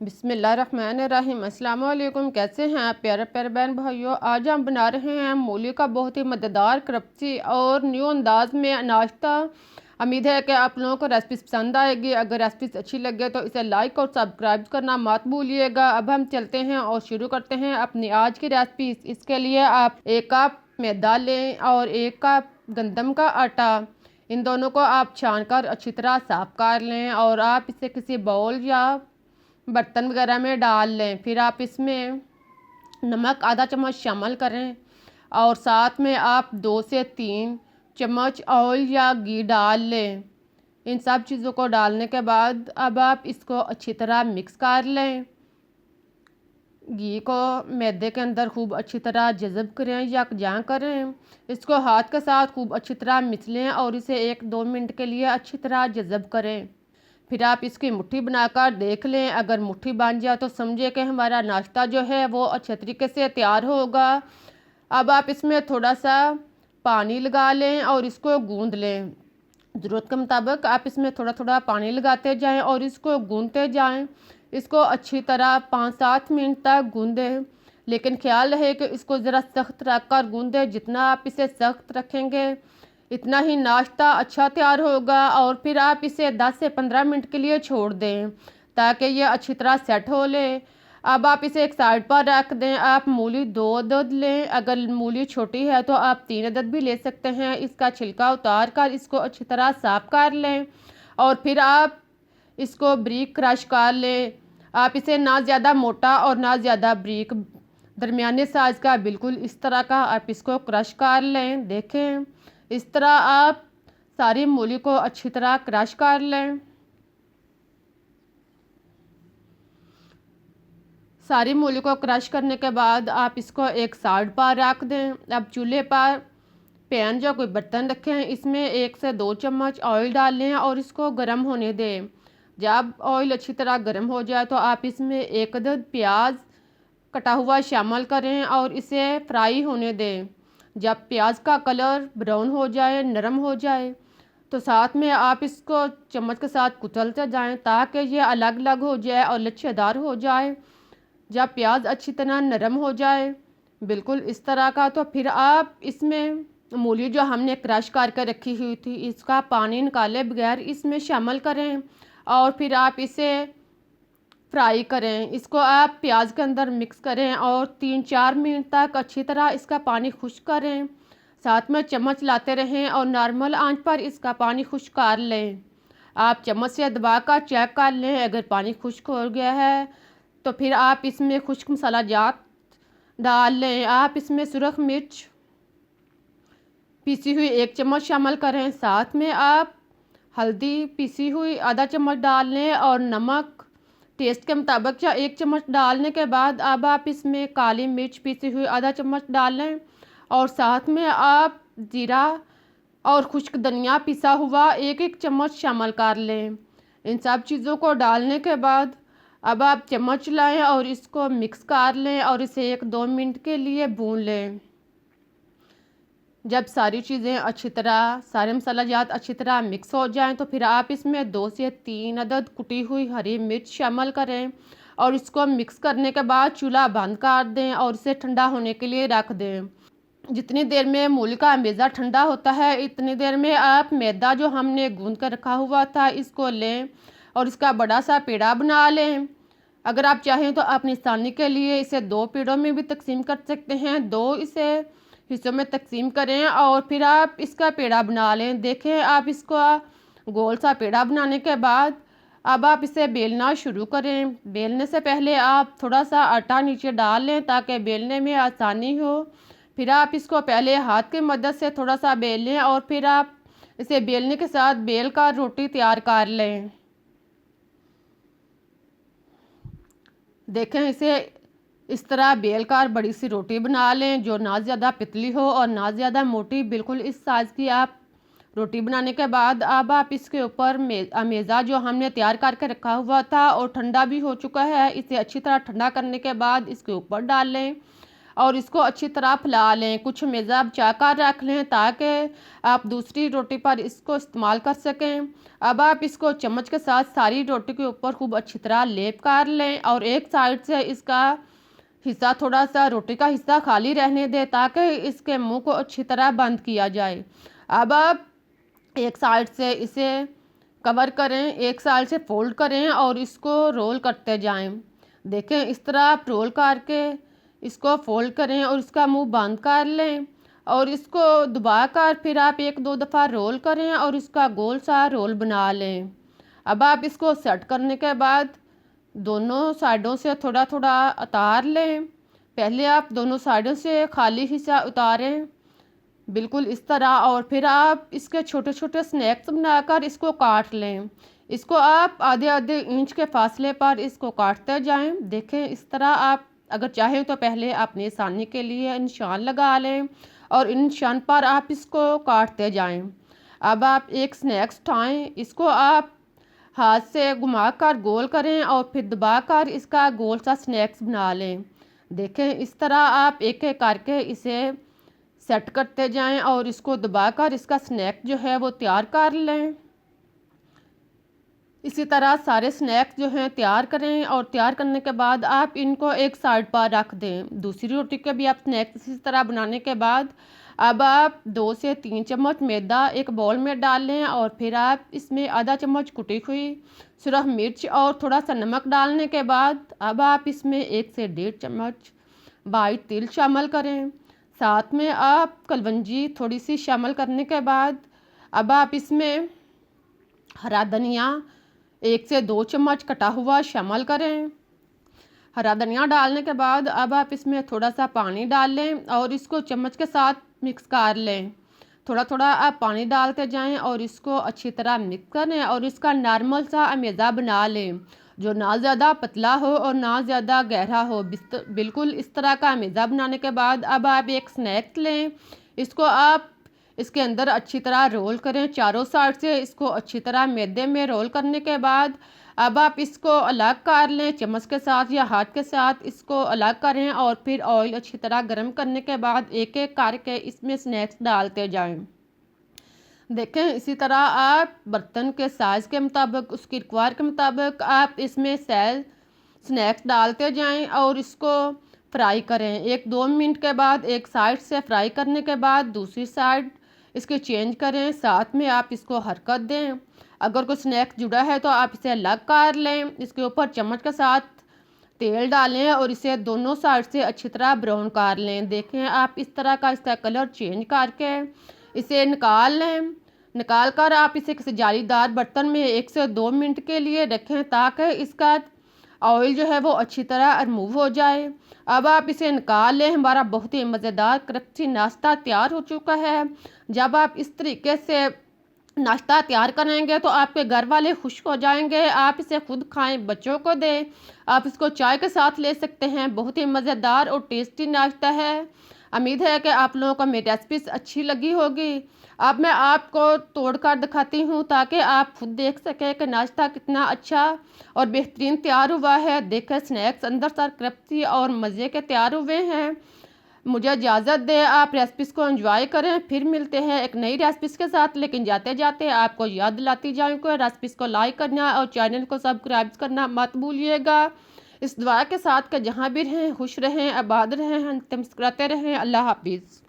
बिस्मिल्लाहिर्रहमानिर्रहीम। अस्सलाम वालेकुम। कैसे हैं आप प्यारे प्यारे बहन भाइयों। आज हम बना रहे हैं मूली का बहुत ही मज़ेदार क्रप्सी और न्यू अंदाज में नाश्ता। उम्मीद है कि आप लोगों को रेसिपी पसंद आएगी। अगर रेसिपी अच्छी लगे तो इसे लाइक और सब्सक्राइब करना मत भूलिएगा। अब हम चलते हैं और शुरू करते हैं अपनी आज की रेसिपी। इसके लिए आप 1 कप मैदा लें और 1 कप गंदम का आटा। इन दोनों को आप छान कर अच्छी तरह साफ कर लें और आप इसे किसी बाउल या बर्तन वगैरह में डाल लें। फिर आप इसमें नमक आधा चम्मच शामिल करें और साथ में आप 2 से 3 चम्मच ऑयल या घी डाल लें। इन सब चीज़ों को डालने के बाद अब आप इसको अच्छी तरह मिक्स कर लें। घी को मैदे के अंदर खूब अच्छी तरह जज़ब करें या यकजां करें। इसको हाथ के साथ खूब अच्छी तरह मिसलें और इसे 1-2 मिनट के लिए अच्छी तरह जज़ब करें। फिर आप इसकी मुट्ठी बनाकर देख लें। अगर मुट्ठी बन जाए तो समझे कि हमारा नाश्ता जो है वो अच्छे तरीके से तैयार होगा। अब आप इसमें थोड़ा सा पानी लगा लें और इसको गूंद लें। ज़रूरत के मुताबिक आप इसमें थोड़ा थोड़ा पानी लगाते जाएं और इसको गूंदते जाएं। इसको अच्छी तरह 5-7 मिनट तक गूंदें, लेकिन ख्याल रहे कि इसको ज़रा सख्त रख कर गूंदें। जितना आप इसे सख्त रखेंगे इतना ही नाश्ता अच्छा तैयार होगा। और फिर आप इसे 10 से 15 मिनट के लिए छोड़ दें ताकि ये अच्छी तरह सेट हो ले। अब आप इसे एक साइड पर रख दें। आप मूली 2 अदद लें। अगर मूली छोटी है तो आप 3 अदद भी ले सकते हैं। इसका छिलका उतार कर इसको अच्छी तरह साफ कर लें और फिर आप इसको बारीक क्रश कर लें। आप इसे ना ज़्यादा मोटा और ना ज़्यादा बारीक, दरमियाने साइज़ का बिल्कुल इस तरह का आप इसको क्रश कर लें। देखें इस तरह आप सारी मूली को अच्छी तरह क्रश कर लें। सारी मूली को क्रश करने के बाद आप इसको एक साइड पर रख दें। अब चूल्हे पर पैन या कोई बर्तन रखें, इसमें 1 से 2 चम्मच ऑयल डाल लें और इसको गर्म होने दें। जब ऑयल अच्छी तरह गर्म हो जाए तो आप इसमें 1 अदद प्याज कटा हुआ शामिल करें और इसे फ्राई होने दें। जब प्याज का कलर ब्राउन हो जाए, नरम हो जाए, तो साथ में आप इसको चम्मच के साथ कुचलते जाएं ताकि ये अलग अलग हो जाए और लच्छेदार हो जाए। जब प्याज अच्छी तरह नरम हो जाए बिल्कुल इस तरह का, तो फिर आप इसमें मूली जो हमने क्रश करके रखी हुई थी इसका पानी निकाले बगैर इसमें शामिल करें और फिर आप इसे फ्राई करें। इसको आप प्याज के अंदर मिक्स करें और 3-4 मिनट तक अच्छी तरह इसका पानी खुश्क करें। साथ में चम्मच लाते रहें और नॉर्मल आंच पर इसका पानी खुश्क कर लें। आप चम्मच से दबाकर चेक कर लें। अगर पानी खुश्क हो गया है तो फिर आप इसमें खुश्क मसाला जात डाल लें। आप इसमें सुरख मिर्च पीसी हुई 1 चम्मच शामिल करें। साथ में आप हल्दी पीसी हुई आधा चम्मच डाल लें और नमक टेस्ट के मुताबिक या 1 चम्मच डालने के बाद अब आप इसमें काली मिर्च पीसी हुई आधा चम्मच डाल लें और साथ में आप जीरा और खुश्क धनिया पिसा हुआ 1-1 चम्मच शामिल कर लें। इन सब चीज़ों को डालने के बाद अब आप चम्मच लाएं और इसको मिक्स कर लें और इसे 1-2 मिनट के लिए भून लें। जब सारी चीज़ें अच्छी तरह, सारे मसाला जात अच्छी तरह मिक्स हो जाएं तो फिर आप इसमें 2 से 3 अदद कुटी हुई हरी मिर्च शामिल करें और इसको मिक्स करने के बाद चूल्हा बंद कर दें और इसे ठंडा होने के लिए रख दें। जितनी देर में मूली का मैदा ठंडा होता है इतनी देर में आप मैदा जो हमने गूंद कर रखा हुआ था इसको लें और इसका बड़ा सा पेड़ा बना लें। अगर आप चाहें तो अपनी आसानी के लिए इसे 2 पेड़ों में भी तकसीम कर सकते हैं। 2 इसे हिस्सों में तकसीम करें और फिर आप इसका पेड़ा बना लें। देखें आप इसको गोल सा पेड़ा बनाने के बाद अब आप इसे बेलना शुरू करें। बेलने से पहले आप थोड़ा सा आटा नीचे डाल लें ताकि बेलने में आसानी हो। फिर आप इसको पहले हाथ की मदद से थोड़ा सा बेल लें और फिर आप इसे बेलने के साथ बेल कर रोटी तैयार कर लें। देखें इसे इस तरह बेल कर बड़ी सी रोटी बना लें जो ना ज़्यादा पतली हो और ना ज़्यादा मोटी, बिल्कुल इस साइज़ की आप रोटी बनाने के बाद अब आप इसके ऊपर मैदा जो हमने तैयार करके रखा हुआ था और ठंडा भी हो चुका है, इसे अच्छी तरह ठंडा करने के बाद इसके ऊपर डाल लें और इसको अच्छी तरह फैला लें। कुछ मेज़ा बचा कर रख लें ताकि आप दूसरी रोटी पर इसको इस्तेमाल कर सकें। अब आप इसको चम्मच के साथ सारी रोटी के ऊपर खूब अच्छी तरह लेप कर लें और एक साइड से इसका हिस्सा थोड़ा सा रोटी का हिस्सा खाली रहने दें ताकि इसके मुंह को अच्छी तरह बंद किया जाए। अब आप एक साइड से इसे कवर करें, एक साइड से फोल्ड करें और इसको रोल करते जाएं। देखें इस तरह आप रोल करके इसको फोल्ड करें और इसका मुंह बंद कर लें और इसको दबाकर फिर आप एक दो दफ़ा रोल करें और इसका गोल सा रोल बना लें। अब आप इसको सेट करने के बाद दोनों साइडों से थोड़ा थोड़ा उतार लें। पहले आप दोनों साइडों से खाली हिस्सा उतारें बिल्कुल इस तरह, और फिर आप इसके छोटे छोटे स्नैक्स बनाकर इसको काट लें। इसको आप आधे आधे इंच के फासले पर इसको काटते जाएं। देखें इस तरह आप अगर चाहें तो पहले अपनी आसानी के लिए निशान लगा लें और इन निशान पर आप इसको काटते जाएं। अब आप एक स्नैक्स उठाएं, इसको आप हाथ से घुमाकर गोल करें और फिर दबाकर इसका गोल सा स्नैक्स बना लें। देखें इस तरह आप एक एक करके इसे सेट करते जाएं और इसको दबाकर इसका स्नैक जो है वो तैयार कर लें। इसी तरह सारे स्नैक्स जो हैं तैयार करें और तैयार करने के बाद आप इनको एक साइड पर रख दें। दूसरी रोटी के भी आप स्नैक्स इसी तरह बनाने के बाद अब आप 2 से 3 चम्मच मैदा एक बाउल में डाल लें और फिर आप इसमें आधा चम्मच कुटी हुई सुरख मिर्च और थोड़ा सा नमक डालने के बाद अब आप इसमें 1 से 1.5 चम्मच वाइट तिल शामिल करें। साथ में आप कलवंजी थोड़ी सी शामिल करने के बाद अब आप इसमें हरा धनिया 1 से 2 चम्मच कटा हुआ शामिल करें। हरा धनिया डालने के बाद अब आप इसमें थोड़ा सा पानी डाल लें और इसको चम्मच के साथ मिक्स कर लें। थोड़ा थोड़ा आप पानी डालते जाएं और इसको अच्छी तरह मिक्स करें और इसका नॉर्मल सा अमेज़ा बना लें, जो ना ज़्यादा पतला हो और ना ज़्यादा गहरा हो। बिल्कुल इस तरह का अमेज़ा बनाने के बाद अब आप एक स्नैक्स लें, इसको आप इसके अंदर अच्छी तरह रोल करें। चारों साइड से इसको अच्छी तरह मैदे में रोल करने के बाद अब आप इसको अलग कर लें, चम्मच के साथ या हाथ के साथ इसको अलग करें और फिर ऑयल अच्छी तरह गर्म करने के बाद एक एक करके इसमें स्नैक्स डालते जाएं। देखें इसी तरह आप बर्तन के साइज़ के मुताबिक उसकी रिक्वायर के मुताबिक आप इसमें स्नैक्स डालते जाएं और इसको फ्राई करें। 1-2 मिनट के बाद एक साइड से फ्राई करने के बाद दूसरी साइड इसके चेंज करें। साथ में आप इसको हरकत दें। अगर कोई स्नैक्स जुड़ा है तो आप इसे अलग कर लें। इसके ऊपर चम्मच के साथ तेल डालें और इसे दोनों साइड से अच्छी तरह ब्राउन कर लें। देखें आप इस तरह का इसका कलर चेंज करके इसे निकाल लें। निकाल कर आप इसे किसी जालीदार बर्तन में 1 से 2 मिनट के लिए रखें ताकि इसका ऑयल जो है वो अच्छी तरह रिमूव हो जाए। अब आप इसे निकाल लें। हमारा बहुत ही मज़ेदार क्रंची नाश्ता तैयार हो चुका है। जब आप इस तरीके से नाश्ता तैयार करेंगे तो आपके घर वाले खुश हो जाएंगे। आप इसे खुद खाएं, बच्चों को दें। आप इसको चाय के साथ ले सकते हैं। बहुत ही मज़ेदार और टेस्टी नाश्ता है। उम्मीद है कि आप लोगों को मेरी रेसिपी अच्छी लगी होगी। अब मैं आपको तोड़कर दिखाती हूँ ताकि आप खुद देख सकें कि नाश्ता कितना अच्छा और बेहतरीन तैयार हुआ है। देखें स्नैक्स अंदर से क्रिस्पी और मज़े के तैयार हुए हैं। मुझे इजाज़त दें, आप रेसिपीज़ को एंजॉय करें। फिर मिलते हैं एक नई रेसिपीज़ के साथ, लेकिन जाते जाते आपको याद दिलाती जाऊँ कि रेसिपीज़ को लाइक करना और चैनल को सब्सक्राइब करना मत भूलिएगा। इस दुआ के साथ कि जहाँ भी रहें खुश रहें, आबाद रहें, मुस्कुराते रहें। अल्लाह हाफिज़।